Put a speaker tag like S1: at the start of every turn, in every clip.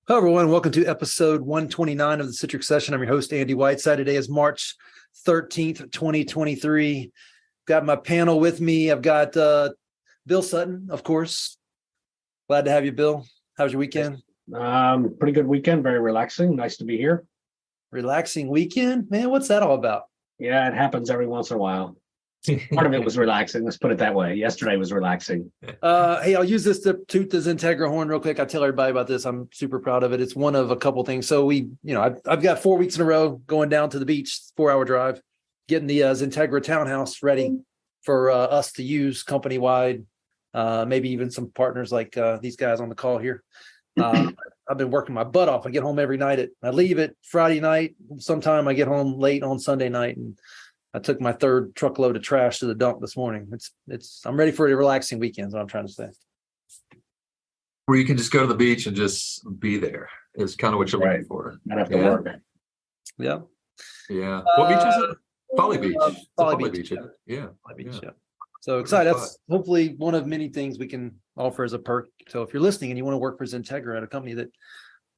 S1: Hello, everyone. Welcome to episode 129 of the Citrix Session. I'm your host, Andy Whiteside. Today is March 13th, 2023. Got my panel with me. I've got Bill Sutton, of course. Glad to have you, Bill. How was your weekend?
S2: Pretty good weekend. Very relaxing. Nice to be here.
S1: Relaxing weekend? Man, what's that all about?
S2: Yeah, it happens every once in a while. Part of it was relaxing. Let's put it that way. Yesterday was relaxing.
S1: Hey, I'll use this to toot the XenTegra horn real quick. I tell everybody about this. I'm super proud of it. It's one of a couple things. So I've got 4 weeks in a row going down to the beach, 4-hour drive, getting the XenTegra townhouse ready for us to use company wide. Maybe even some partners like these guys on the call here. I've been working my butt off. I get home every night. I leave it Friday night. Sometime I get home late on Sunday night, and I took my 3rd truckload of trash to the dump this morning. I'm ready for a relaxing weekend, is what I'm trying to say.
S3: Where you can just go to the beach and just be there is kind of what you're looking for.
S2: Not have to work.
S1: Yeah.
S3: Yeah. What beach is it? Folly Beach.
S1: Folly
S3: Beach. Yeah.
S1: Folly Beach, yeah. So excited. That's hopefully one of many things we can offer as a perk. So if you're listening and you want to work for XenTegra at a company that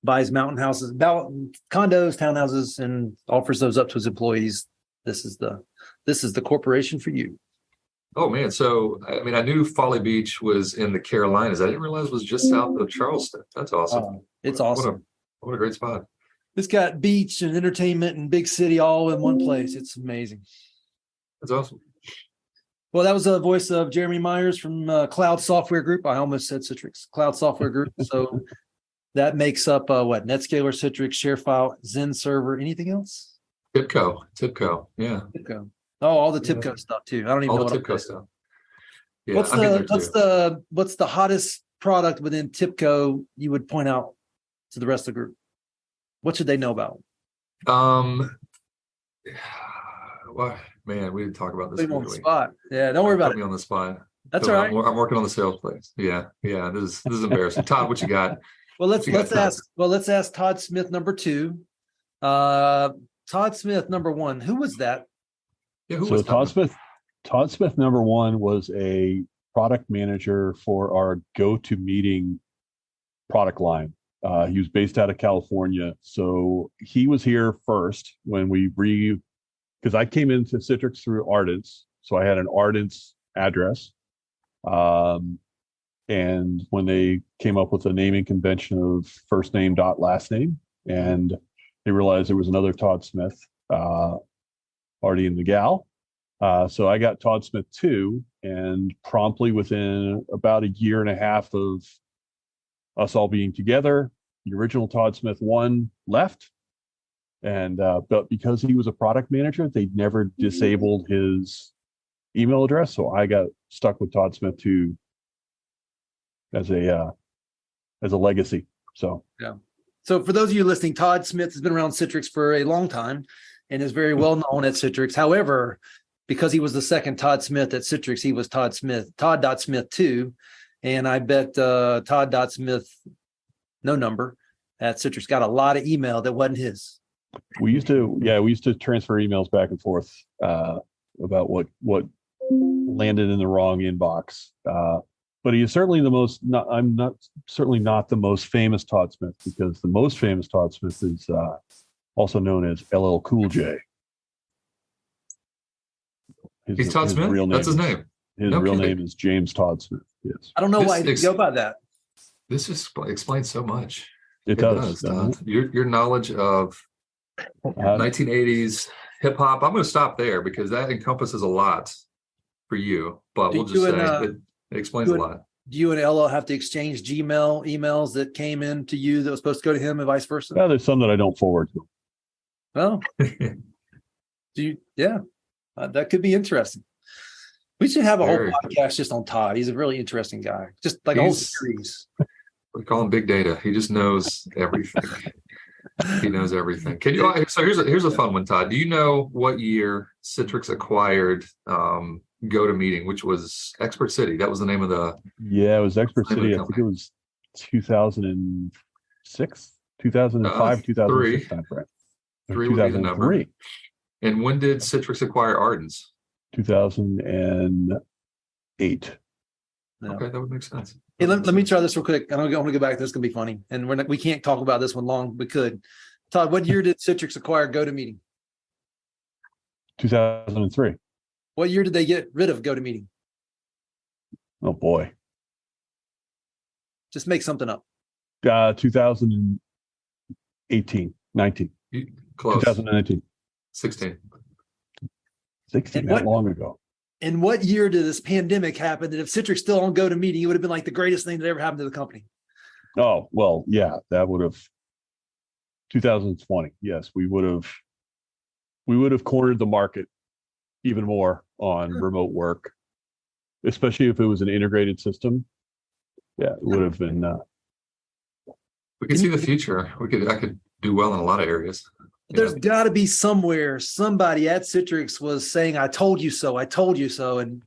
S1: buys mountain houses, condos, townhouses, and offers those up to its employees, this is the corporation for you.
S3: Oh man. So I knew Folly Beach was in the Carolinas. I didn't realize it was just south of Charleston. That's awesome.
S1: It's awesome.
S3: What a great spot.
S1: It's got beach and entertainment and big city all in one place. It's amazing.
S3: That's awesome.
S1: Well, that was the voice of Geremy Meyers from Cloud Software Group. I almost said Citrix, Cloud Software Group. So that makes up NetScaler, Citrix, ShareFile, Zen Server. Anything else?
S3: TIBCO. Yeah.
S1: TIBCO. Oh, all the TIBCO stuff too. I don't even know
S3: all the
S1: what
S3: TIBCO stuff. Yeah,
S1: what's the hottest product within TIBCO you would point out to the rest of the group? What should they know about?
S3: Well, man, we didn't talk about this.
S1: On the spot. Yeah, don't worry about it.
S3: Me on the spot.
S1: That's all right.
S3: I'm working on the sales place. Yeah. This is embarrassing. Todd, what you got?
S1: Well, let's ask Todd Smith number 2. Todd Smith number 1. Who was that?
S3: Yeah, who was
S4: Todd Smith? Todd Smith number 1 was a product manager for our GoToMeeting product line. He was based out of California, so he was here first when because I came into Citrix through Ardent's, so I had an Ardent's address. And when they came up with the naming convention of first name dot last name, and they realized there was another Todd Smith already in the gal. So I got Todd Smith 2, and promptly within about a year and a half of us all being together, the original Todd Smith 1 left. And but because he was a product manager, they never disabled his email address. So I got stuck with Todd Smith 2 as a legacy. So
S1: yeah. So for those of you listening, Todd Smith has been around Citrix for a long time and is very well known at Citrix. However, because he was the second Todd Smith at Citrix, he was Todd.Smith 2. And I bet Todd.Smith, no number, at Citrix got a lot of email that wasn't his.
S4: We used to transfer emails back and forth about what landed in the wrong inbox. But he is certainly certainly not the most famous Todd Smith, because the most famous Todd Smith is also known as LL Cool J.
S3: He's Todd Smith? That's his name.
S4: His real name is James Todd Smith. Yes.
S1: I don't know why he didn't go by that.
S3: This just explains so much.
S4: It does.
S3: Your knowledge of 1980s hip hop. I'm going to stop there because that encompasses a lot for you. But we'll just say it explains a lot.
S1: Do you and LL have to exchange Gmail emails that came in to you that was supposed to go to him, and vice versa?
S4: Yeah, there's some that I don't forward to.
S1: Well, that could be interesting. We should have a whole podcast just on Todd. He's a really interesting guy. Just like a whole series.
S3: We call him Big Data. He just knows everything. He knows everything. Can you? So here's a fun one, Todd. Do you know what year Citrix acquired GoToMeeting, which was Expert City? That was the name of the.
S4: Yeah, it was Expert City. I think it was 2006, 2005, 2006 timeframe.
S3: 3 would be the number. And when did Citrix acquire Ardent's?
S4: 2008.
S3: Okay, that would make sense.
S1: Hey, let me try this real quick. I want to go back. This is going to be funny. And we can't talk about this one long. We could. Todd, what year did Citrix acquire GoToMeeting?
S4: 2003.
S1: What year did they get rid of GoToMeeting?
S4: Oh boy.
S1: Just make something up.
S4: 2018, 19,
S3: Close.
S4: 2019.
S3: 16.
S4: 16,
S1: And
S4: that long ago.
S1: And what year did this pandemic happen that if Citrix still on GoToMeeting, it would have been like the greatest thing that ever happened to the company?
S4: Oh, well, yeah, that would have 2020. Yes, we would have cornered the market even more on remote work, especially if it was an integrated system. Yeah, it would have been
S3: We could see the future. I could do well in a lot of areas.
S1: There's got to be somewhere somebody at Citrix was saying, I told you so, I told you so. And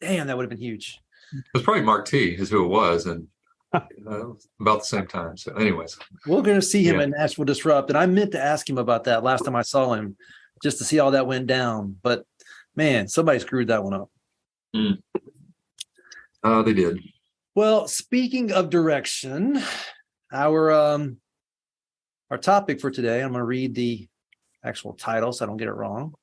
S1: damn, that would have been huge.
S3: It was probably Mark T is who it was. And about the same time. So anyways.
S1: We're going to see him in Nashville Disrupt. And I meant to ask him about that last time I saw him, just to see how that went down. But man, somebody screwed that one up.
S3: They did.
S1: Well, speaking of direction, our topic for today, I'm going to read the actual title so I don't get it wrong.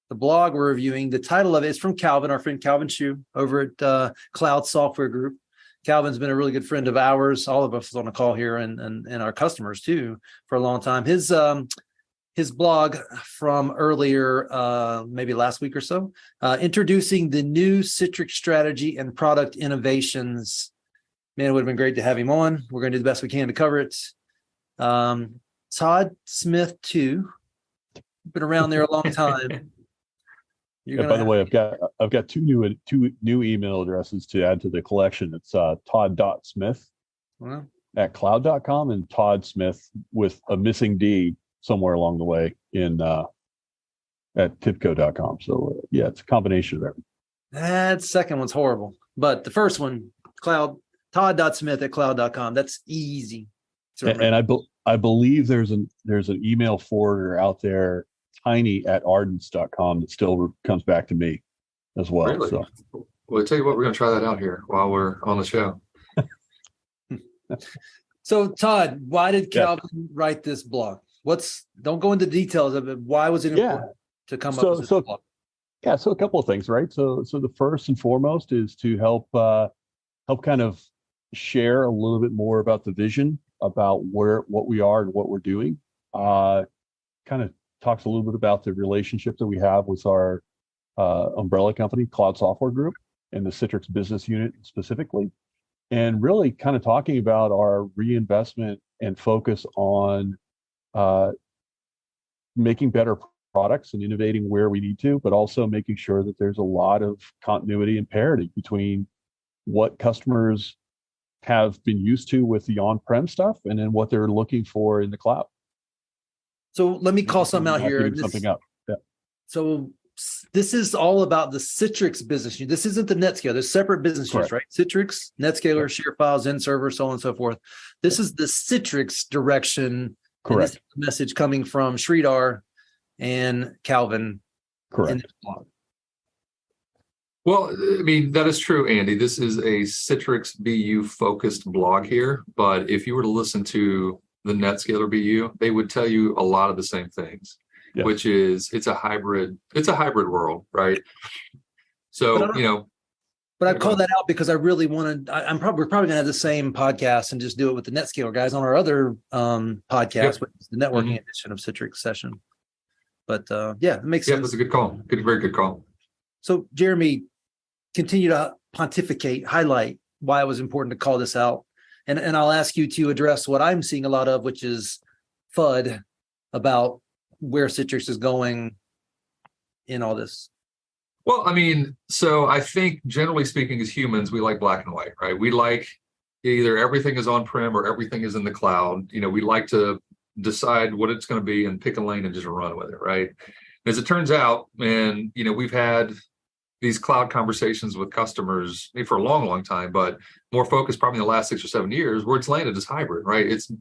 S1: The blog we're reviewing, the title of it is from Calvin, our friend Calvin Shu over at Cloud Software Group. Calvin's been a really good friend of ours, all of us on the call here, and our customers too, for a long time. His blog from earlier, maybe last week or so, introducing the new Citrix strategy and product innovations. Man, it would have been great to have him on. We're going to do the best we can to cover it. Todd Smith too, been around there a long time.
S4: by the way, I've got two new email addresses to add to the collection. It's todd.smith at cloud.com and Todd Smith with a missing D somewhere along the way at tipco.com. So yeah, it's a combination of everything.
S1: That second one's horrible, but the first one, todd.smith at cloud.com. That's easy.
S4: And I believe there's an email forwarder out there, tiny at ardence.com, that still comes back to me as well.
S3: Really?
S4: So,
S3: well, I tell you what, we're going to try that out here while we're on the show.
S1: So, Todd, why did Calvin write this blog? Don't go into details of it. Why was it important to come up with this blog?
S4: Yeah, so a couple of things, right? So the first and foremost is to help kind of share a little bit more about the vision, about what we are and what we're doing. Kind of talks a little bit about the relationship that we have with our umbrella company, Cloud Software Group, and the Citrix business unit specifically, and really kind of talking about our reinvestment and focus on making better products and innovating where we need to, but also making sure that there's a lot of continuity and parity between what customers have been used to with the on-prem stuff and then what they're looking for in the cloud.
S1: So let me call something out here.
S4: Something up. Yeah.
S1: So this is all about the Citrix business unit. This isn't the NetScaler. There's separate business units, right? Citrix, NetScaler, ShareFile, XenServer, so on and so forth. This is the Citrix direction.
S4: Correct.
S1: This message coming from Sridhar and Calvin.
S4: Correct.
S3: Well, I mean, that is true, Andy. This is a Citrix BU focused blog here, but if you were to listen to the NetScaler BU, they would tell you a lot of the same things, which is it's a hybrid world, right? So,
S1: But I call that out because I really want to. We're probably gonna have the same podcast and just do it with the NetScaler guys on our other podcast, which is the networking edition of Citrix Session. But it makes sense.
S3: Yeah, that's a good call. Very good call.
S1: So, Geremy, continue to pontificate, highlight why it was important to call this out, and I'll ask you to address what I'm seeing a lot of, which is FUD about where Citrix is going in all this.
S3: Well, I mean, so I think generally speaking, as humans, we like black and white, right? We like either everything is on-prem or everything is in the cloud. We like to decide what it's going to be and pick a lane and just run with it, right? As it turns out, and we've had these cloud conversations with customers for a long, long time, but more focused probably in the last 6 or 7 years, where it's landed as hybrid, right? It's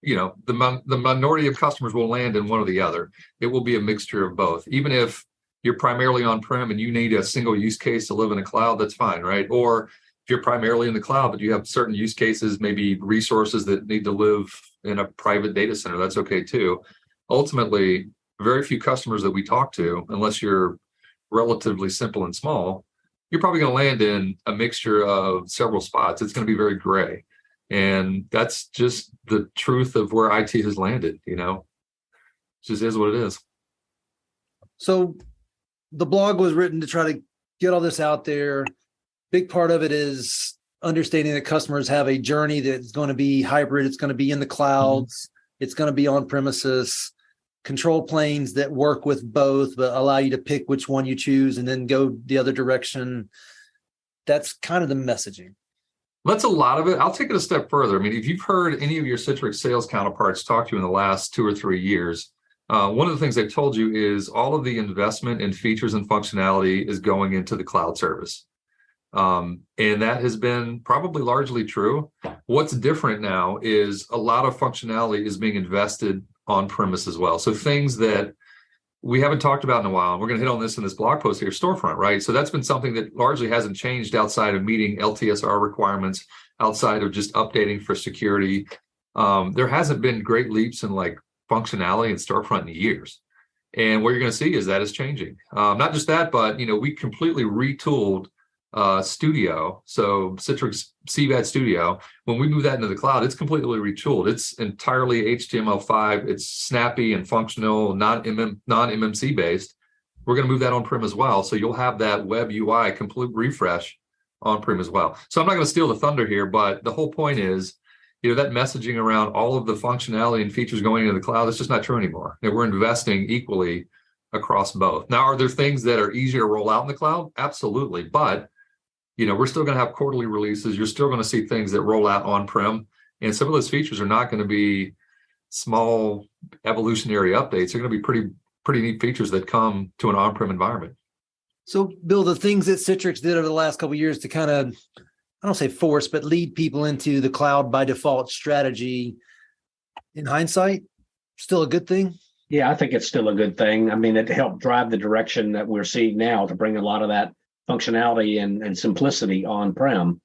S3: the minority of customers will land in one or the other. It will be a mixture of both, even if you're primarily on-prem and you need a single use case to live in a cloud, that's fine, right? Or if you're primarily in the cloud, but you have certain use cases, maybe resources that need to live in a private data center, that's okay too. Ultimately, very few customers that we talk to, unless you're relatively simple and small, you're probably going to land in a mixture of several spots. It's going to be very gray. And that's just the truth of where IT has landed, you know, it just is what it is.
S1: So the blog was written to try to get all this out there. Big part of it is understanding that customers have a journey that's going to be hybrid. It's going to be in the clouds. It's going to be on premises. Control planes that work with both, but allow you to pick which one you choose and then go the other direction. That's kind of the messaging.
S3: That's a lot of it. I'll take it a step further. I mean, if you've heard any of your Citrix sales counterparts talk to you in the last 2 or 3 years, one of the things they've told you is all of the investment in features and functionality is going into the cloud service. And that has been probably largely true. What's different now is a lot of functionality is being invested on-premise as well. So things that we haven't talked about in a while, and we're going to hit on this in this blog post here, storefront, right? So that's been something that largely hasn't changed outside of meeting LTSR requirements, outside of just updating for security. There hasn't been great leaps in like functionality and storefront in years. And what you're going to see is that is changing. Not just that, but we completely retooled Studio. So Citrix CVAD Studio, when we move that into the cloud, it's completely retooled. It's entirely HTML5. It's snappy and functional, non-MMC based. We're going to move that on-prem as well. So you'll have that web UI complete refresh on-prem as well. So I'm not going to steal the thunder here, but the whole point is, that messaging around all of the functionality and features going into the cloud, it's just not true anymore. We're investing equally across both. Now, are there things that are easier to roll out in the cloud? Absolutely. But we're still going to have quarterly releases. You're still going to see things that roll out on-prem. And some of those features are not going to be small evolutionary updates. They're going to be pretty neat features that come to an on-prem environment.
S1: So, Bill, the things that Citrix did over the last couple of years to kind of, I don't say force, but lead people into the cloud by default strategy, in hindsight, still a good thing?
S2: Yeah, I think it's still a good thing. I mean, it helped drive the direction that we're seeing now to bring a lot of that functionality and simplicity on-prem,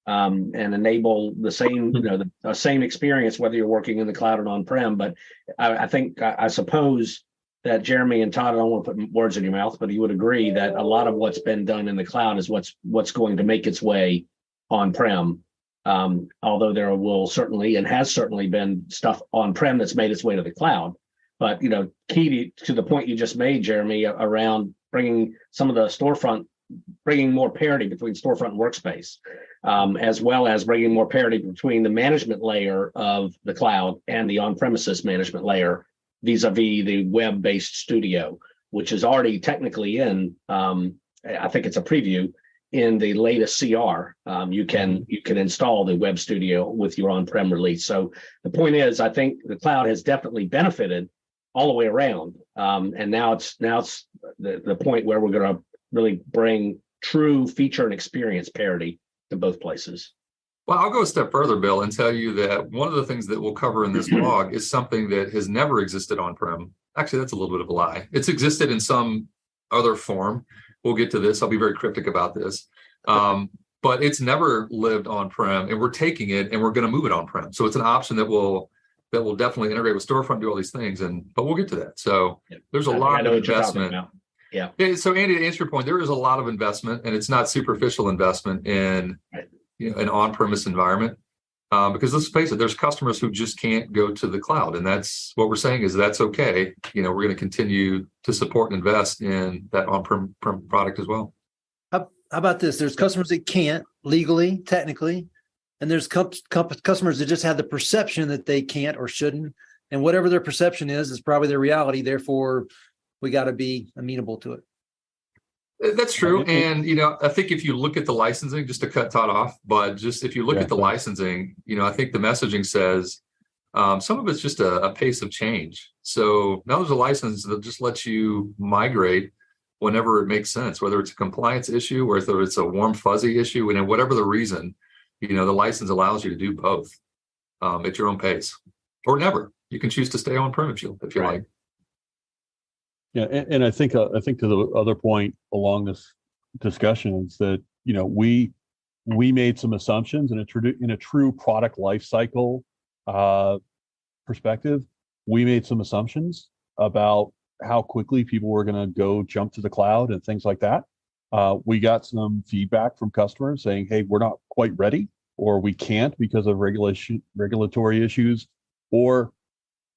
S2: and enable the same, the same experience, whether you're working in the cloud or on-prem. But I suppose that Geremy and Todd, I don't want to put words in your mouth, but you would agree that a lot of what's been done in the cloud is what's going to make its way on-prem. Although there will certainly and has certainly been stuff on-prem that's made its way to the cloud. But, key to the point you just made, Geremy, around bringing some of the storefront, bringing more parity between storefront and workspace, as well as bringing more parity between the management layer of the cloud and the on-premises management layer vis-a-vis the web-based studio, which is already technically in, I think it's a preview, in the latest CR. You can install the web studio with your on-prem release. So the point is, I think the cloud has definitely benefited all the way around. And now it's the point where we're going to really bring true feature and experience parity to both places.
S3: Well, I'll go a step further, Bill, and tell you that one of the things that we'll cover in this blog is something that has never existed on-prem. Actually, that's a little bit of a lie. It's existed in some other form. We'll get to this. I'll be very cryptic about this. But it's never lived on-prem, and we're taking it and we're going to move it on-prem. So it's an option that will definitely integrate with storefront, do all these things, but we'll get to that. So there's a lot of investment. Yeah. So Andy, to answer your point, there is a lot of investment, and it's not superficial investment in an on-premise environment. Because let's face it, there's customers who just can't go to the cloud, and that's what we're saying is that's okay. We're going to continue to support and invest in that on-prem product as well.
S1: How about this? There's customers that can't legally, technically, and there's customers that just have the perception that they can't or shouldn't, and whatever their perception is probably their reality. Therefore, we got to be amenable to it.
S3: That's true. And, I think if you look at the licensing, just to cut Todd off, but just if you look at the licensing, I think the messaging says some of it's just a pace of change. So now there's a license that just lets you migrate whenever it makes sense, whether it's a compliance issue or whether it's a warm fuzzy issue, and whatever the reason, the license allows you to do both at your own pace or never. You can choose to stay on-prem if you like.
S4: Yeah, and I think to the other point along this discussion is that we we made some assumptions in a true product life cycle perspective. We made some assumptions about how quickly people were going to jump to the cloud and things like that. We got some feedback from customers saying, hey, we're not quite ready, or we can't because of regulatory issues, or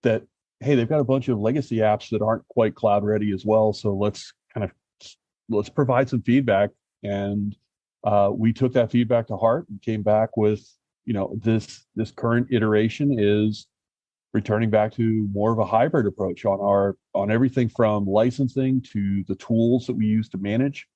S4: that, hey, they've got a bunch of legacy apps that aren't quite cloud ready as well. So let's provide some feedback. And we took that feedback to heart and came back with, this current iteration is returning back to more of a hybrid approach on everything from licensing to the tools that we use to manage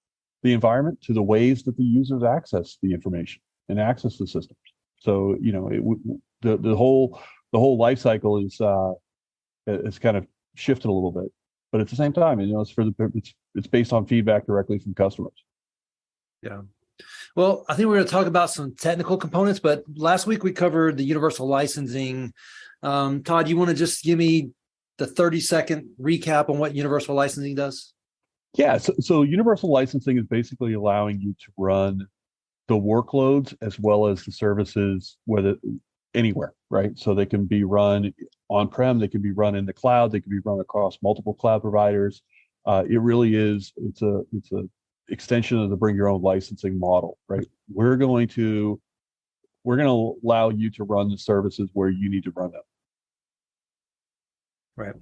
S4: the environment to the ways that the users access the information and access the systems. So, the whole life cycle is kind of shifted a little bit, but at the same time, it's based on feedback directly from customers.
S1: Yeah. Well, I think we're going to talk about some technical components, but last week we covered the universal licensing. Todd, you want to just give me the 30-second recap on what universal licensing does?
S4: Yeah. So universal licensing is basically allowing you to run the workloads as well as the services anywhere, right? So they can be run on-prem, they can be run in the cloud, they can be run across multiple cloud providers. It really is, it's a extension of the bring your own licensing model, right? We're going to allow you to run the services where you need to run them.
S1: Right.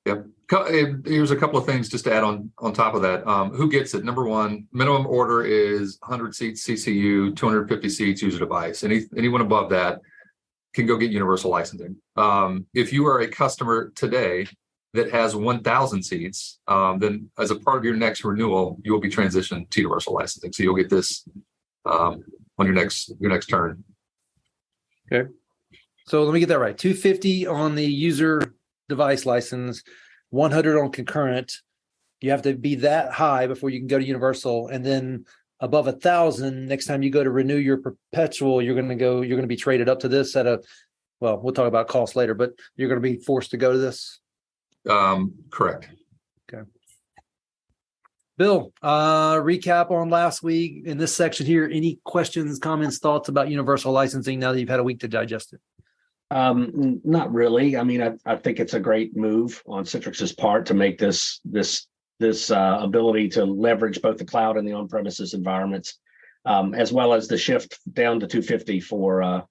S3: Yep. Here's a couple of things just to add on top of that. Who gets it? Number one, minimum order is 100 seats CCU, 250 seats user device. Anyone above that can go get universal licensing. If you are a customer today that has 1,000 seats, then as a part of your next renewal, you will be transitioned to universal licensing. So you'll get this on your next turn.
S1: Okay. So let me get that right. 250 on the user device license, 100 on concurrent. You have to be that high before you can go to universal, and then above 1,000, next time you go to renew your perpetual, you're going to be traded up to this we'll talk about cost later, but you're going to be forced to go to this.
S3: Correct.
S1: Okay. Bill, recap on last week in this section here. Any questions, comments, thoughts about universal licensing now that you've had a week to digest it?
S2: Not really. I mean, I think it's a great move on Citrix's part to make this ability to leverage both the cloud and the on-premises environments, as well as the shift down to 250 for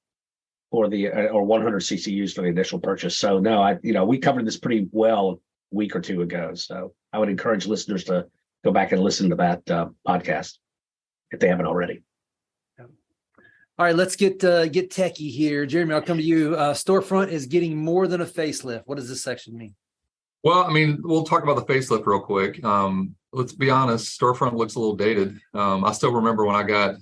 S2: the or 100 CCUs for the initial purchase. So no, we covered this pretty well a week or two ago. So I would encourage listeners to go back and listen to that podcast if they haven't already.
S1: All right, let's get techie here. Geremy, I'll come to you. Storefront is getting more than a facelift. What does this section mean?
S3: Well, I mean, we'll talk about the facelift real quick. Let's be honest, Storefront looks a little dated. I still remember when I got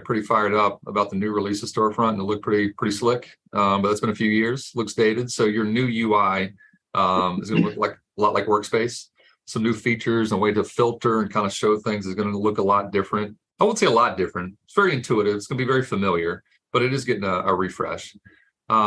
S3: pretty fired up about the new release of Storefront, and it looked pretty slick. But it's been a few years. Looks dated. So your new UI is going to look like a lot like Workspace. Some new features and a way to filter and kind of show things is going to look a lot different. I won't say a lot different. It's very intuitive. It's going to be very familiar, but it is getting a refresh.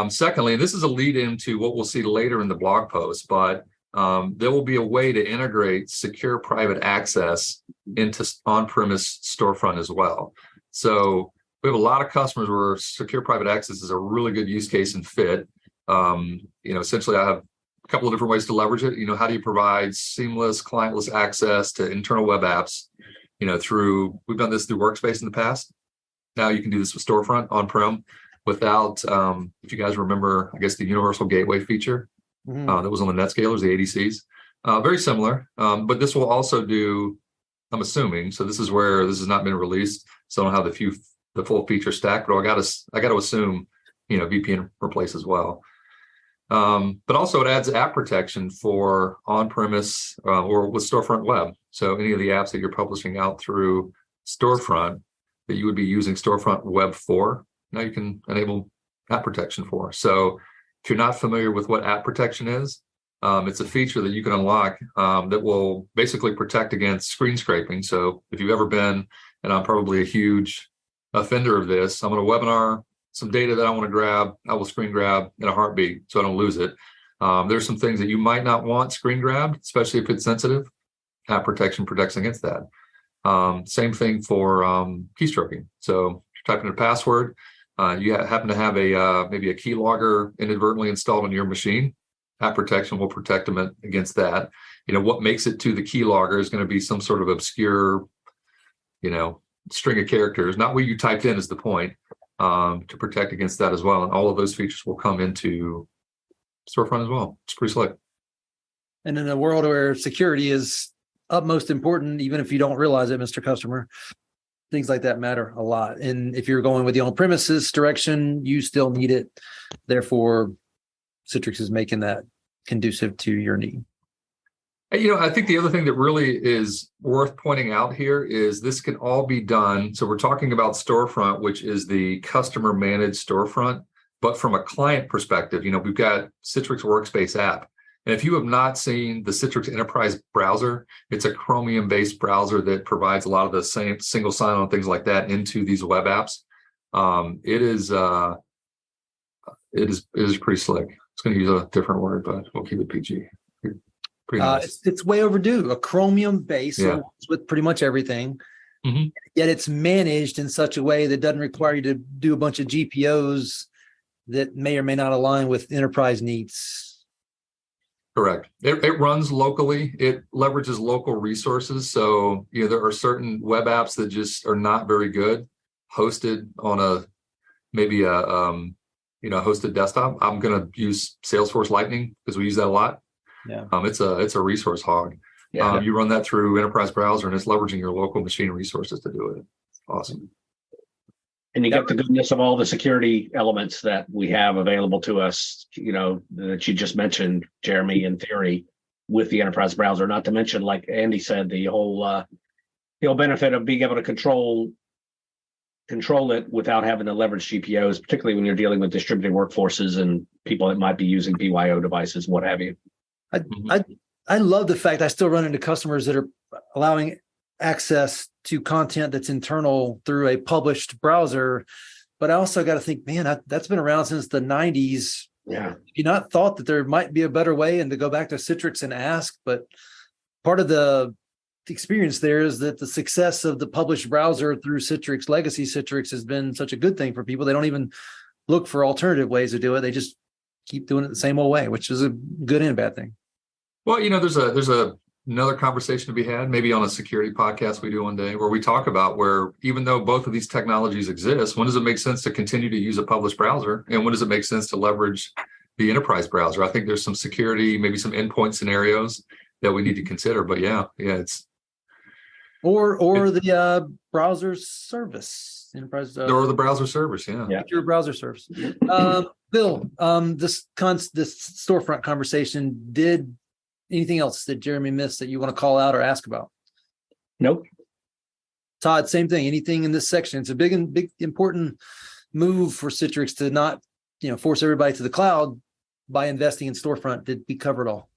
S3: Secondly, and this is a lead into what we'll see later in the blog post, but there will be a way to integrate secure private access into on-premise Storefront as well. So we have a lot of customers where secure private access is a really good use case and fit. Essentially, I have a couple of different ways to leverage it. How do you provide seamless clientless access to internal web apps? We've done this through Workspace in the past. Now you can do this with Storefront on-prem without, if you guys remember, I guess the universal gateway feature that was on the NetScalers, the ADCs. Very similar, but this will also do, I'm assuming, so this is where this has not been released, so I don't have the full feature stack, but I got to assume, VPN replace as well. But also it adds app protection for on-premise or with Storefront Web. So any of the apps that you're publishing out through Storefront that you would be using Storefront Web for, now you can enable app protection for. So if you're not familiar with what app protection is, it's a feature that you can unlock that will basically protect against screen scraping. So if you've ever been, and I'm probably a huge offender of this, I'm on a webinar, some data that I want to grab, I will screen grab in a heartbeat so I don't lose it. There's some things that you might not want screen grabbed, especially if it's sensitive. App protection protects against that. Same thing for keystroking. So You're typing a password. You happen to have maybe a keylogger inadvertently installed on your machine. App protection will protect them against that. What makes it to the keylogger is going to be some sort of obscure, string of characters. Not what you typed in is the point, to protect against that as well. And all of those features will come into Storefront as well. It's pretty slick.
S1: And in a world where security is utmost important, even if you don't realize it, Mr. Customer, things like that matter a lot. And if you're going with the on-premises direction, you still need it. Therefore, Citrix is making that conducive to your need.
S3: I think the other thing that really is worth pointing out here is this can all be done. So we're talking about Storefront, which is the customer managed storefront. But from a client perspective, we've got Citrix Workspace app. And if you have not seen the Citrix Enterprise browser, it's a Chromium-based browser that provides a lot of the same single sign-on things like that into these web apps. It is pretty slick. It's going to use a different word, but we'll keep it PG. Pretty nice.
S1: It's way overdue. A Chromium base, so it's with pretty much everything. Mm-hmm. Yet it's managed in such a way that doesn't require you to do a bunch of GPOs that may or may not align with enterprise needs.
S3: Correct. It runs locally. It leverages local resources. So, there are certain web apps that just are not very good hosted on maybe a hosted desktop. I'm going to use Salesforce Lightning because we use that a lot.
S1: Yeah.
S3: It's a resource hog.
S2: Yeah.
S3: You run that through Enterprise Browser and it's leveraging your local machine resources to do it. Awesome.
S2: And you get the goodness of all the security elements that we have available to us, that you just mentioned, Geremy, in theory, with the enterprise browser. Not to mention, like Andy said, the whole benefit of being able to control it without having to leverage GPOs, particularly when you're dealing with distributed workforces and people that might be using BYO devices, what have you.
S1: I love the fact I still run into customers that are allowing access to content that's internal through a published browser. But I also got to think, man, that's been around since the 90s.
S2: Yeah.
S1: You not thought that there might be a better way and to go back to Citrix and ask, but part of the experience there is that the success of the published browser through Citrix, legacy Citrix, has been such a good thing for people. They don't even look for alternative ways to do it. They just keep doing it the same old way, which is a good and bad thing.
S3: Well, there's another conversation to be had, maybe on a security podcast we do one day, where we talk about where even though both of these technologies exist, when does it make sense to continue to use a published browser, and when does it make sense to leverage the enterprise browser? I think there's some security, maybe some endpoint scenarios that we need to consider. But it's
S1: the browser service, enterprise
S3: or the browser service,
S1: your browser service. Bill, this storefront conversation did. Anything else that Geremy missed that you want to call out or ask about?
S2: Nope.
S1: Todd, same thing. Anything in this section? It's a big important move for Citrix to not, force everybody to the cloud by investing in storefront. Did we cover it all?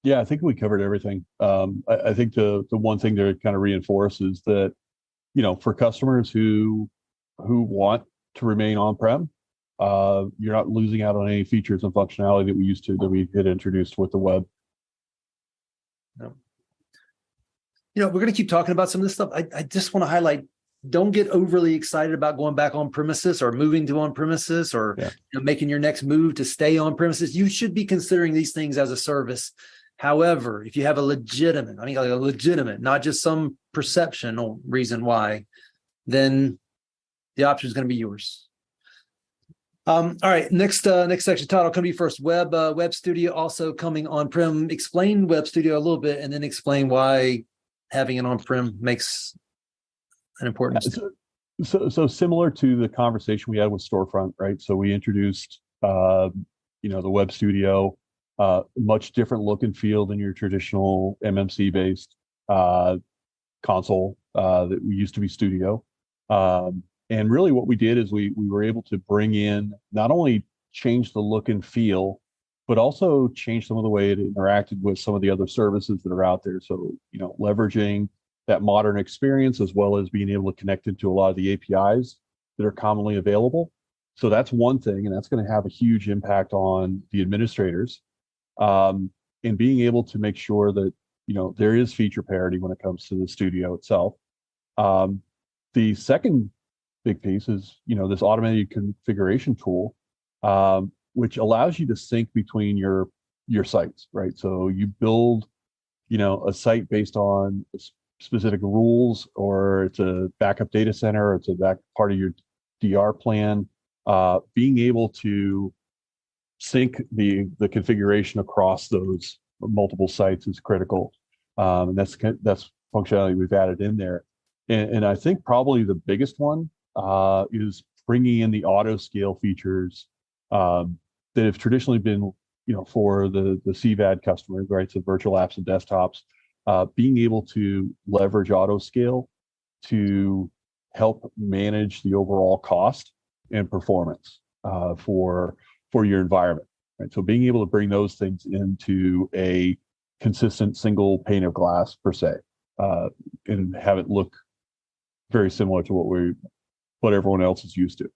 S4: Yeah, I think we covered everything. I think the one thing to kind of reinforce is that, for customers who want to remain on-prem, you're not losing out on any features and functionality that we had introduced with the web.
S1: No. We're going to keep talking about some of this stuff. I just want to highlight, don't get overly excited about going back on premises or moving to on premises or making your next move to stay on premises. You should be considering these things as a service. However, if you have a legitimate, not just some perceptional reason why, then the option is going to be yours. All right, next section. Todd, I'll come to you first. Web Studio also coming on-prem. Explain Web Studio a little bit, and then explain why having it on-prem makes an important step.
S4: So similar to the conversation we had with Storefront, right? So we introduced, the Web Studio, much different look and feel than your traditional MMC-based console that we used to be Studio. And really what we did is we were able to bring in, not only change the look and feel, but also change some of the way it interacted with some of the other services that are out there. So, leveraging that modern experience, as well as being able to connect into a lot of the APIs that are commonly available. So that's one thing, and that's going to have a huge impact on the administrators, and being able to make sure that, there is feature parity when it comes to the studio itself. The second big piece is, this automated configuration tool, which allows you to sync between your sites, right? So you build, a site based on specific rules, or it's a backup data center, or it's a back part of your DR plan. Being able to sync the configuration across those multiple sites is critical. And that's functionality we've added in there. And I think probably the biggest one is bringing in the auto scale features that have traditionally been, for the CVAD customers, right? So virtual apps and desktops, being able to leverage auto scale to help manage the overall cost and performance for your environment, right? So being able to bring those things into a consistent single pane of glass per se, and have it look very similar to what everyone else is used to.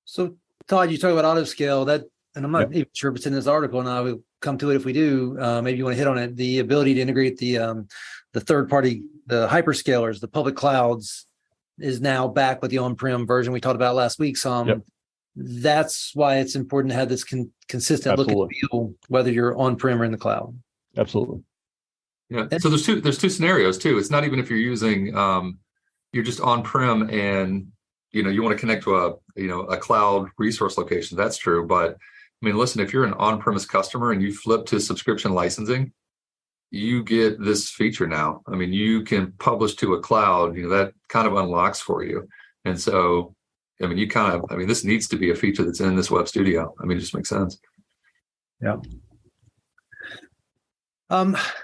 S1: So Todd, you talk about auto scale, that, and I'm not even sure if it's in this article, and I will come to it if we do. Maybe you want to hit on it. The ability to integrate the third party, the hyperscalers, the public clouds, is now back with the on-prem version we talked about last week. So that's why it's important to have this consistent look and feel, whether you're on-prem or in the cloud.
S4: Absolutely.
S3: Yeah. So there's two scenarios too. It's not even if you're using you're just on-prem and you want to connect to a cloud resource location. That's true. But I mean, listen, if you're an on-premise customer and you flip to subscription licensing, you get this feature now. I mean, you can publish to a cloud, that kind of unlocks for you. And so, I mean, this needs to be a feature that's in this web studio. I mean, it just makes sense.
S1: Yeah.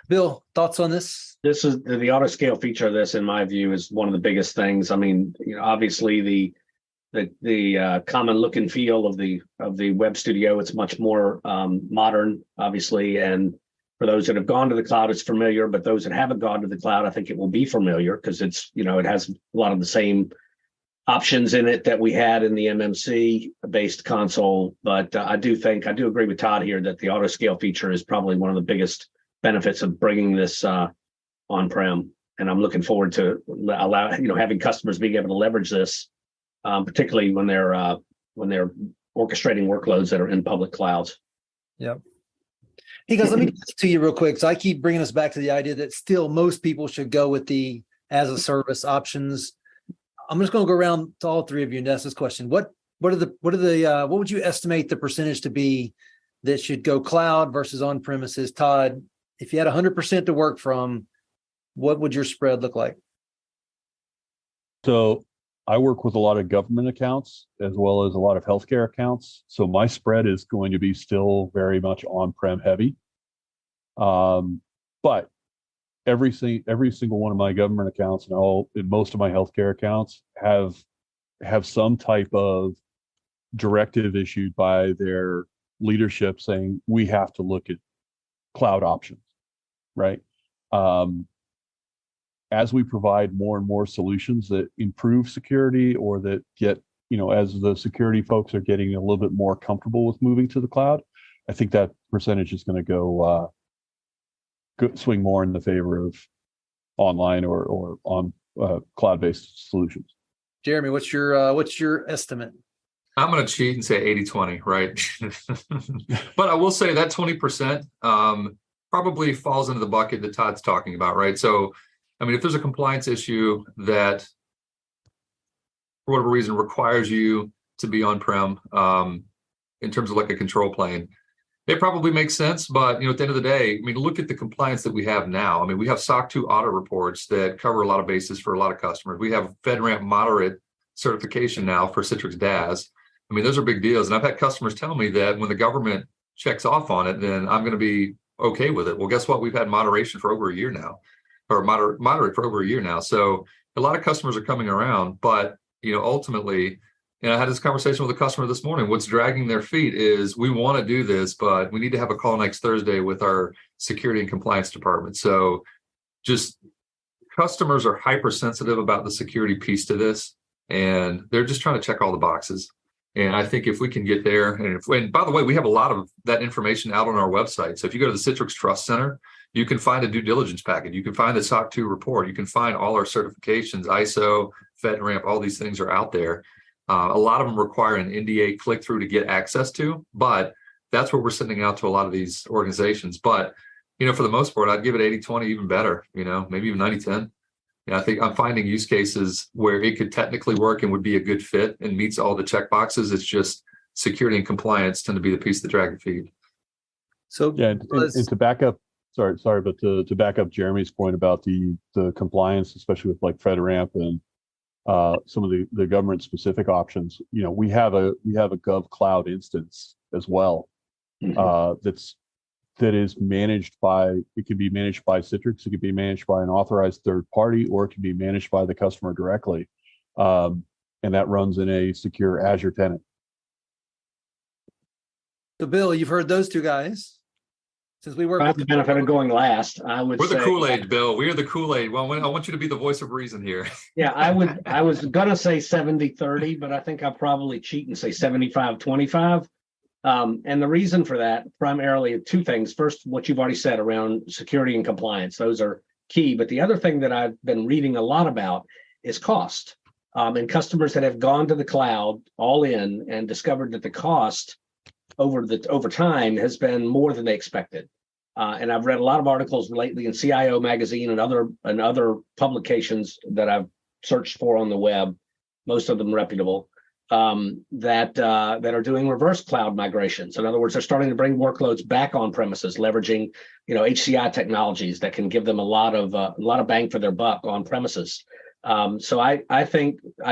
S1: Bill, thoughts on this?
S2: This is the auto scale feature of this, in my view, is one of the biggest things. I mean, obviously the common look and feel of the web studio, it's much more modern, obviously, and for those that have gone to the cloud, it's familiar. But those that haven't gone to the cloud, I think it will be familiar because it's it has a lot of the same options in it that we had in the MMC based console. But I do agree with Todd here that the auto scale feature is probably one of the biggest benefits of bringing this on-prem, and I'm looking forward to having customers being able to leverage this, particularly when they're orchestrating workloads that are in public clouds.
S1: Yeah. Hey guys, let me do this to you real quick. So I keep bringing us back to the idea that still most people should go with the as a service options. I'm just going to go around to all three of you and ask this question: what would you estimate the percentage to be that should go cloud versus on premises? Todd, if you had 100% to work from, what would your spread look like?
S4: So I work with a lot of government accounts as well as a lot of healthcare accounts. So my spread is going to be still very much on-prem heavy. But every single one of my government accounts and most of my healthcare accounts have some type of directive issued by their leadership saying we have to look at cloud options, right? As we provide more and more solutions that improve security, or that get, as the security folks are getting a little bit more comfortable with moving to the cloud, I think that percentage is going to go swing more in the favor of online or on cloud-based solutions.
S1: Geremy, what's your estimate?
S3: I'm going to cheat and say 80-20, right? But I will say that 20% probably falls into the bucket that Todd's talking about, right? So, I mean, if there's a compliance issue that, for whatever reason, requires you to be on-prem in terms of like a control plane, it probably makes sense. But, at the end of the day, I mean, look at the compliance that we have now. I mean, we have SOC 2 audit reports that cover a lot of bases for a lot of customers. We have FedRAMP moderate certification now for Citrix DAS. I mean, those are big deals. And I've had customers tell me that when the government checks off on it, then I'm going to be okay with it. Well, guess what? We've had moderation for over a year now, or moderate for over a year now. So a lot of customers are coming around, but, ultimately, I had this conversation with a customer this morning. What's dragging their feet is we want to do this, but we need to have a call next Thursday with our security and compliance department. So just customers are hypersensitive about the security piece to this, and they're just trying to check all the boxes. And I think if we can get there, and by the way, we have a lot of that information out on our website. So if you go to the Citrix Trust Center, you can find a due diligence package. You can find the SOC 2 report. You can find all our certifications, ISO, FedRAMP, all these things are out there. A lot of them require an NDA click through to get access to, but that's what we're sending out to a lot of these organizations. But, for the most part, I'd give it 80-20, even better, maybe even 90-10. I think I'm finding use cases where it could technically work and would be a good fit and meets all the check boxes. It's just security and compliance tend to be the piece that drag the feet.
S4: So and to back up, but to back up Jeremy's point about the compliance, especially with like FedRAMP and some of the government specific options, we have a Gov Cloud instance as well. That is managed by, it can be managed by Citrix, it can be managed by an authorized third party, or it can be managed by the customer directly. And that runs in a secure Azure tenant.
S1: So Bill, you've heard those two guys. Since we work
S2: with the benefit of going last, I would
S3: we're
S2: say,
S3: the Kool-Aid, Bill. We are the Kool-Aid. Well, I want you to be the voice of reason here.
S2: Yeah, I was gonna say 70-30, but I think I'll probably cheat and say 75-25. And the reason for that, primarily two things. First, what you've already said around security and compliance, those are key. But the other thing that I've been reading a lot about is cost. And customers that have gone to the cloud all in and discovered that the cost over time has been more than they expected. And I've read a lot of articles lately in CIO magazine and other publications that I've searched for on the web, most of them reputable, that are doing reverse cloud migrations. In other words, they're starting to bring workloads back on premises, leveraging HCI technologies that can give them a lot of bang for their buck on premises. So I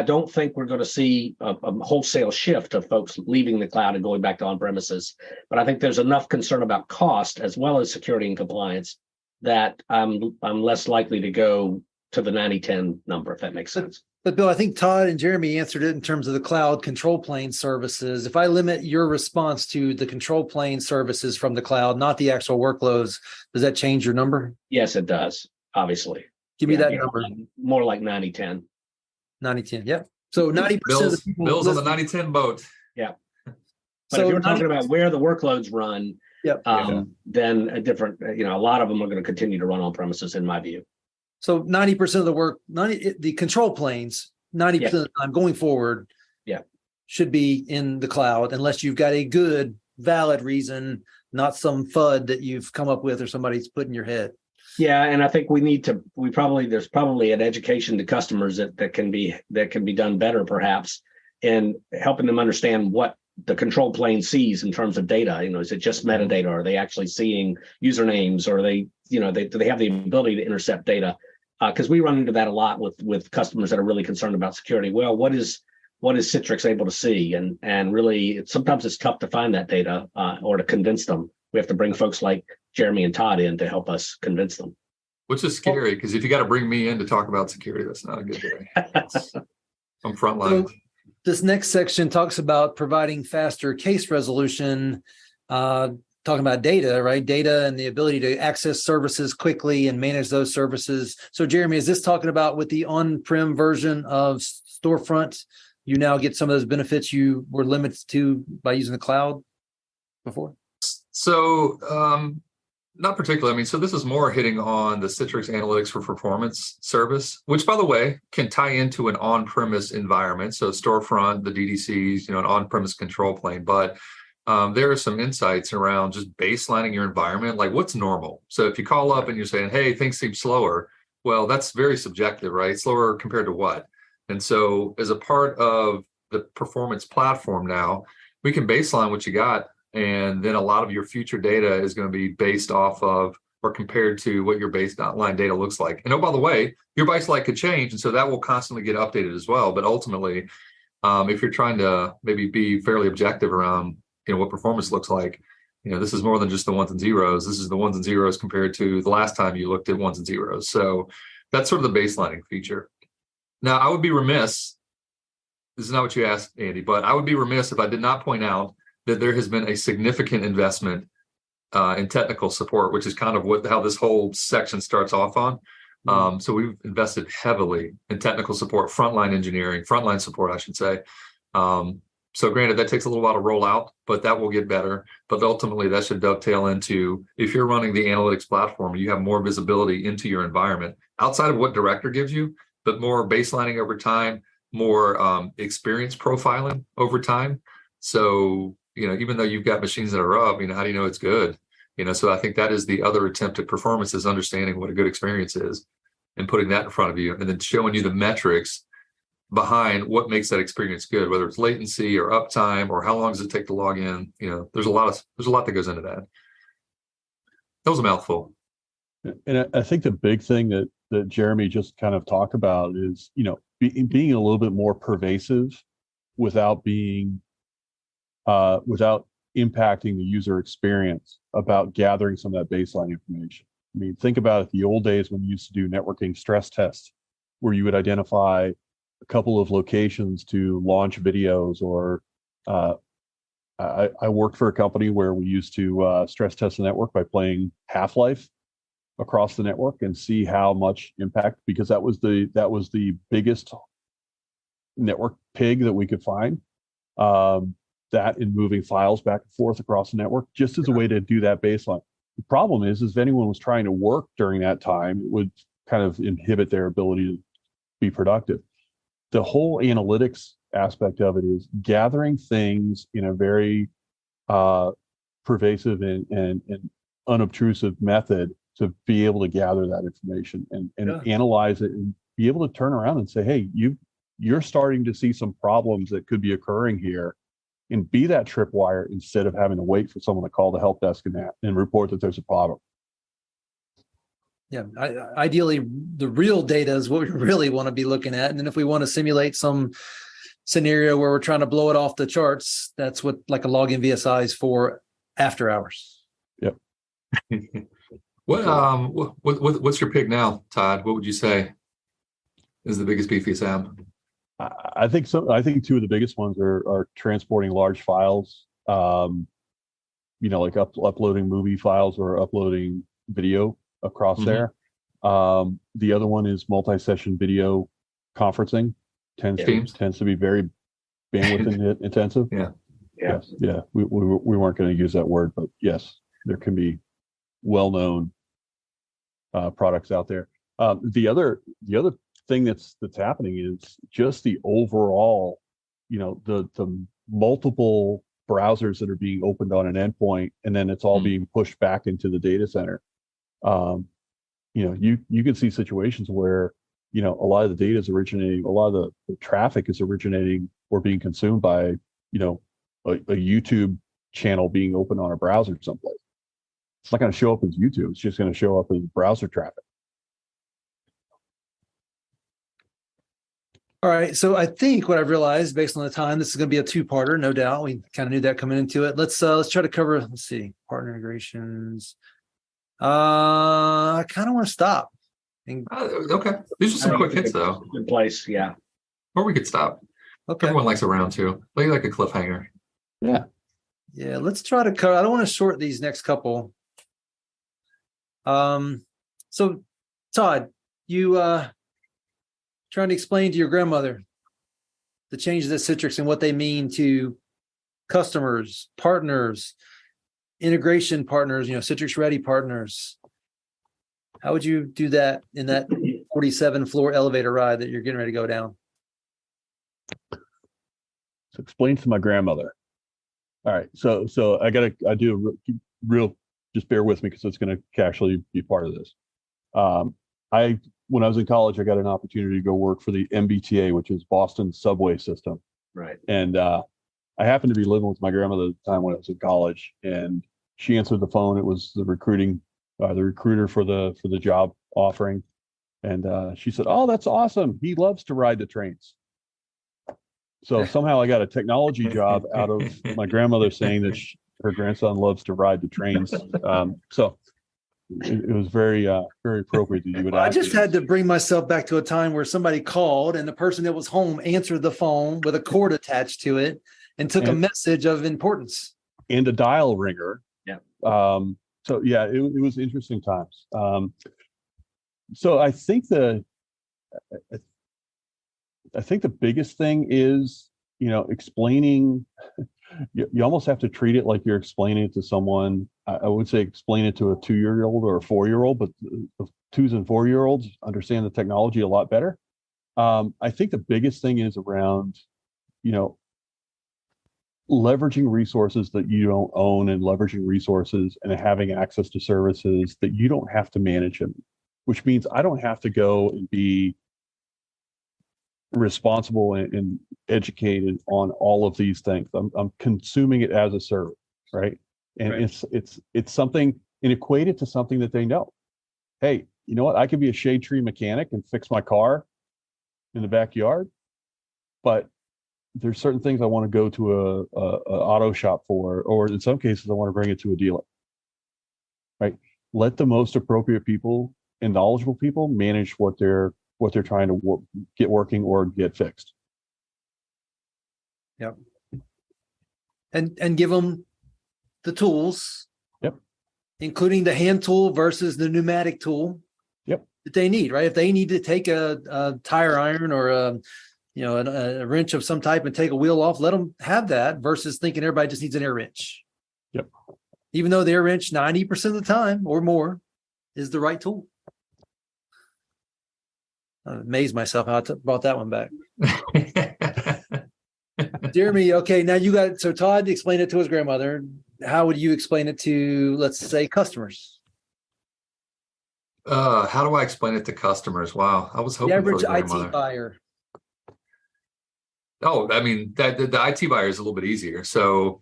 S2: don't think we're going to see a wholesale shift of folks leaving the cloud and going back to on-premises, but I think there's enough concern about cost as well as security and compliance that I'm less likely to go to the 90-10 number, if that makes sense.
S1: But Bill, I think Todd and Geremy answered it in terms of the cloud control plane services. If I limit your response to the control plane services from the cloud, not the actual workloads, does that change your number?
S2: Yes, it does, obviously.
S1: Give me that number.
S2: More like 90-10.
S1: 90-10, yep. So 90% of the people
S3: Bill's on the 90-10 boat.
S2: Yeah. But if you're talking about where the workloads run, then a different, a lot of them are going to continue to run on premises, in my view.
S1: So 90% of the work, the control planes, 90% of the time going forward, should be in the cloud, unless you've got a good, valid reason, not some FUD that you've come up with or somebody's put in your head.
S2: Yeah, and I think there's probably an education to customers that can be done better, perhaps, in helping them understand what the control plane sees in terms of data. Is it just metadata? Are they actually seeing usernames? Or are they, do they have the ability to intercept data? Because we run into that a lot with customers that are really concerned about security. Well, what is Citrix able to see? And really, sometimes it's tough to find that data or to convince them. We have to bring folks like Geremy and Todd in to help us convince them.
S3: Which is scary, because if you got to bring me in to talk about security, that's not a good day. I'm frontline.
S1: So this next section talks about providing faster case resolution, talking about data, right? Data and the ability to access services quickly and manage those services. So Geremy, is this talking about with the on-prem version of Storefront, you now get some of those benefits you were limited to by using the cloud before?
S3: So not particularly. So this is more hitting on the Citrix Analytics for Performance service, which, by the way, can tie into an on-premise environment. So Storefront, the DDCs, an on-premise control plane. But there are some insights around just baselining your environment, like what's normal. So if you call up and you're saying, hey, things seem slower, well, that's very subjective, right? Slower compared to what? And so as a part of the performance platform now, we can baseline what you got. And then a lot of your future data is going to be based off of or compared to what your baseline data looks like. And oh, by the way, your baseline could change. And so that will constantly get updated as well. But ultimately, if you're trying to maybe be fairly objective around what performance looks like, this is more than just the ones and zeros. This is the ones and zeros compared to the last time you looked at ones and zeros. So that's sort of the baselining feature. Now, I would be remiss, this is not what you asked, Andy, but I would be remiss if I did not point out that there has been a significant investment in technical support, which is kind of how this whole section starts off on. So we've invested heavily in technical support, frontline support, I should say. So granted, that takes a little while to roll out, but that will get better. But ultimately, that should dovetail into, if you're running the analytics platform, you have more visibility into your environment outside of what director gives you. but more baselining over time, more experience profiling over time. So, even though you've got machines that are up, how do you know it's good? So I think that is the other attempt at performance, is understanding what a good experience is and putting that in front of you, and then showing you the metrics behind what makes that experience good, whether it's latency or uptime or how long does it take to log in. There's a lot that goes into that. That was a mouthful.
S4: And I think the big thing that Geremy just kind of talked about is, being a little bit more pervasive without being, without impacting the user experience, about gathering some of that baseline information. I mean, think about it, the old days when you used to do networking stress tests, where you would identify a couple of locations to launch videos, or I worked for a company where we used to stress test the network by playing Half-Life across the network and see how much impact, because that was the biggest network pig that we could find. That in moving files back and forth across the network, just as a way to do that baseline. The problem is if anyone was trying to work during that time, it would kind of inhibit their ability to be productive. The whole analytics aspect of it is gathering things in a very pervasive and unobtrusive method to be able to gather that information and analyze it and be able to turn around and say, hey, you're starting to see some problems that could be occurring here, and be that tripwire instead of having to wait for someone to call the help desk and report that there's a problem.
S1: Yeah, ideally, the real data is what we really want to be looking at. And then if we want to simulate some scenario where we're trying to blow it off the charts, that's what like a login VSI is for after hours.
S4: Yep.
S3: What's your pick now, Todd? What would you say is the biggest BFSM?
S4: I think so. I think two of the biggest ones are transporting large files, like uploading movie files or uploading video across there. The other one is multi-session video conferencing. Tends to be very bandwidth intensive.
S3: Yeah.
S4: Yeah. We weren't going to use that word, but yes, there can be well-known products out there. The other thing that's happening is just the overall, the multiple browsers that are being opened on an endpoint, and then it's all being pushed back into the data center. You can see situations where, a lot of the data is originating, a lot of the traffic is originating or being consumed by, a YouTube channel being open on a browser someplace. It's not going to show up as YouTube. It's just going to show up as browser traffic.
S1: All right. So I think what I've realized based on the time, this is going to be a two-parter, no doubt. We kind of knew that coming into it. Let's try to cover, let's see, partner integrations. I kind of want to stop.
S3: Okay. These are some quick hits though.
S2: Good place. Yeah.
S3: Or we could stop.
S1: Okay.
S3: Everyone likes a round two. Like a cliffhanger.
S4: Yeah.
S1: Yeah. Let's try to cover. I don't want to short these next couple. So Todd, you trying to explain to your grandmother the changes at Citrix and what they mean to customers, partners, integration partners, Citrix ready partners. How would you do that in that 47 floor elevator ride that you're getting ready to go down?
S4: So explain to my grandmother. All right. So I do a real, just bear with me because it's going to actually be part of this. When I was in college, I got an opportunity to go work for the MBTA, which is Boston subway system.
S2: Right.
S4: And I happened to be living with my grandmother at the time when I was in college, and she answered the phone. It was the recruiter for the job offering. And she said, "Oh, that's awesome. He loves to ride the trains." So somehow I got a technology job out of my grandmother saying that her grandson loves to ride the trains. So it was very appropriate that you would.
S1: I just had to bring myself back to a time where somebody called and the person that was home answered the phone with a cord attached to it and took a message of importance. And a
S4: dial ringer.
S2: Yeah.
S4: So yeah, it was interesting times. So I think the biggest thing is, explaining. You almost have to treat it like you're explaining it to someone. I would say explain it to a 2-year-old or a 4-year-old, but the 2s and 4-year-olds understand the technology a lot better. I think the biggest thing is around, leveraging resources that you don't own and leveraging resources and having access to services that you don't have to manage them, which means I don't have to go and be responsible and educated on all of these things. I'm consuming it as a service, right? And
S1: Right.
S4: it's something, and equate it to something that they know. Hey, you know what? I could be a shade tree mechanic and fix my car in the backyard, but there's certain things I want to go to a auto shop for, or in some cases I want to bring it to a dealer. Right? Let the most appropriate people and knowledgeable people manage what they're trying to get working or get fixed.
S1: Yep. And give them the tools.
S4: Yep.
S1: Including the hand tool versus the pneumatic tool.
S4: Yep.
S1: That they need, right? If they need to take a tire iron or a wrench of some type and take a wheel off, let them have that versus thinking everybody just needs an air wrench.
S4: Yep. Even
S1: though the air wrench 90% of the time or more is the right tool. I amazed myself how I brought that one back. Geremy, okay, now you got, so Todd explained it to his grandmother. How would you explain it to, let's say, customers?
S3: How do I explain it to customers? Wow, I was
S1: The
S3: hoping
S1: average
S3: for the grandmother.
S1: IT buyer.
S3: Oh, I mean, that the IT buyer is a little bit easier. So,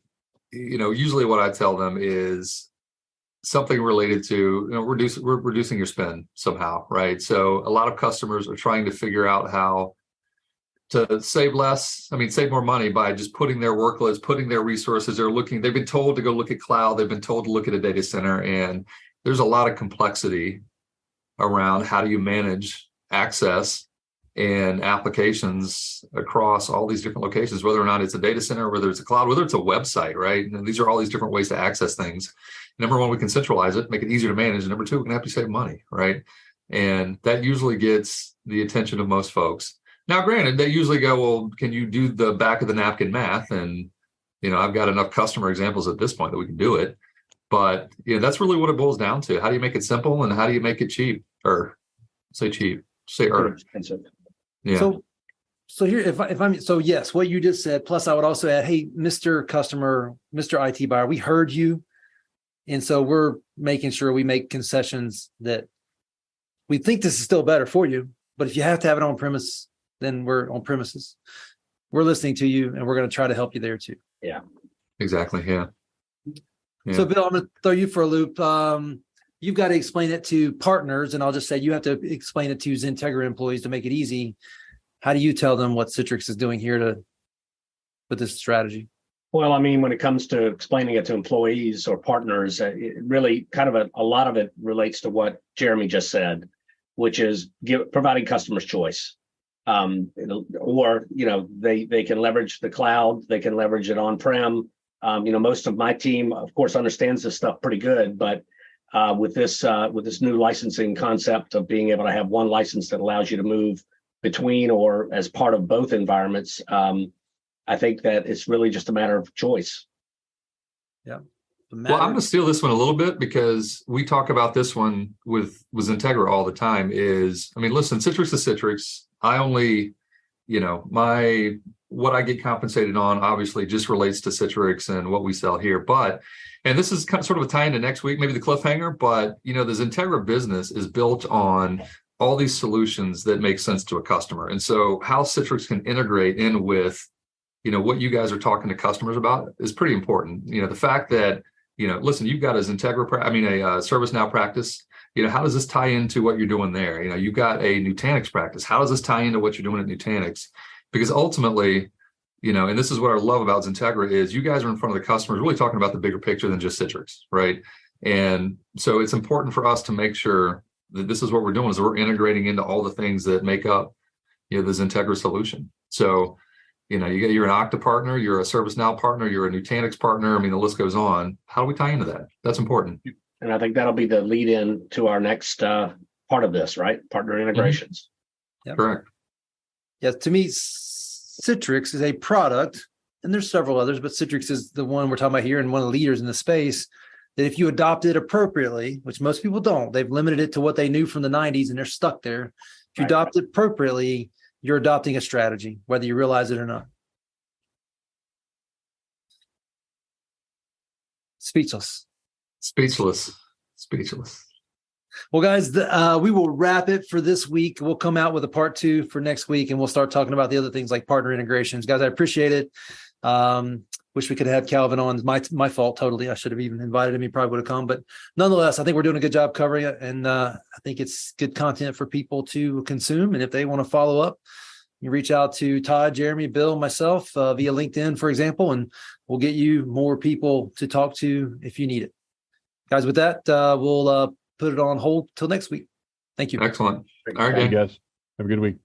S3: usually what I tell them is something related to, reducing your spend somehow, right? So a lot of customers are trying to figure out how to save less. I mean, save more money by just putting their workloads, putting their resources. They've been told to go look at cloud. They've been told to look at a data center. And there's a lot of complexity around how do you manage access and applications across all these different locations, whether or not it's a data center, whether it's a cloud, whether it's a website, right? And these are all these different ways to access things. Number one, we can centralize it, make it easier to manage. And number two, we can help you save money, right? And that usually gets the attention of most folks. Now, granted, they usually go, well, can you do the back of the napkin math? And, I've got enough customer examples at this point that we can do it. But, that's really what it boils down to. How do you make it simple and how do you make it cheap? Or say cheap, say
S2: expensive.
S3: Yeah.
S1: So here, if I'm, so yes, what you just said, plus I would also add, hey, Mr. Customer, Mr. IT buyer, we heard you. And so we're making sure we make concessions that we think this is still better for you. But if you have to have it on premise, then we're on premises. We're listening to you and we're going to try to help you there too.
S2: Yeah.
S3: Exactly. Yeah.
S1: So Bill, I'm going to throw you for a loop. You've got to explain it to partners, and I'll just say you have to explain it to XenTegra employees to make it easy. How do you tell them what Citrix is doing here with this strategy?
S2: Well, I mean, when it comes to explaining it to employees or partners, it really kind of a lot of it relates to what Geremy just said, which is providing customers choice. Or, they can leverage the cloud, they can leverage it on-prem. Most of my team, of course, understands this stuff pretty good, but with this new licensing concept of being able to have one license that allows you to move between or as part of both environments, I think that it's really just a matter of choice.
S1: Yeah.
S3: Well, I'm going to steal this one a little bit because we talk about this one with XenTegra all the time. Listen, Citrix is Citrix. I only, what I get compensated on obviously just relates to Citrix and what we sell here. And this is kind of sort of a tie into next week, maybe the cliffhanger, but the XenTegra business is built on all these solutions that make sense to a customer. And so how Citrix can integrate in with, what you guys are talking to customers about is pretty important. The fact that, listen, you've got a ServiceNow practice. How does this tie into what you're doing there? You've got a Nutanix practice. How does this tie into what you're doing at Nutanix? Because ultimately, and this is what I love about XenTegra is you guys are in front of the customers really talking about the bigger picture than just Citrix, right? And so it's important for us to make sure that this is what we're doing is we're integrating into all the things that make up, the XenTegra solution. So, you're an Okta partner, you're a ServiceNow partner, you're a Nutanix partner. The list goes on. How do we tie into that? That's important.
S2: And I think that'll be the lead in to our next part of this, right? Partner integrations.
S1: Mm-hmm. Yep.
S3: Correct.
S1: Yeah, to me, Citrix is a product, and there's several others, but Citrix is the one we're talking about here and one of the leaders in the space, that if you adopt it appropriately, which most people don't, they've limited it to what they knew from the 90s and they're stuck there. If you adopt it appropriately, you're adopting a strategy, whether you realize it or not. Speechless. Well, guys, we will wrap it for this week. We'll come out with a part 2 for next week, and we'll start talking about the other things like partner integrations. Guys, I appreciate it. Wish we could have had Calvin on. My fault, totally. I should have even invited him. He probably would have come. But nonetheless, I think we're doing a good job covering it, and I think it's good content for people to consume. And if they want to follow up, you reach out to Todd, Geremy, Bill, myself via LinkedIn, for example, and we'll get you more people to talk to if you need it. Guys, with that, we'll put it on hold till next week. Thank you.
S3: Excellent. All right,
S4: Hey, guys. Have a good week.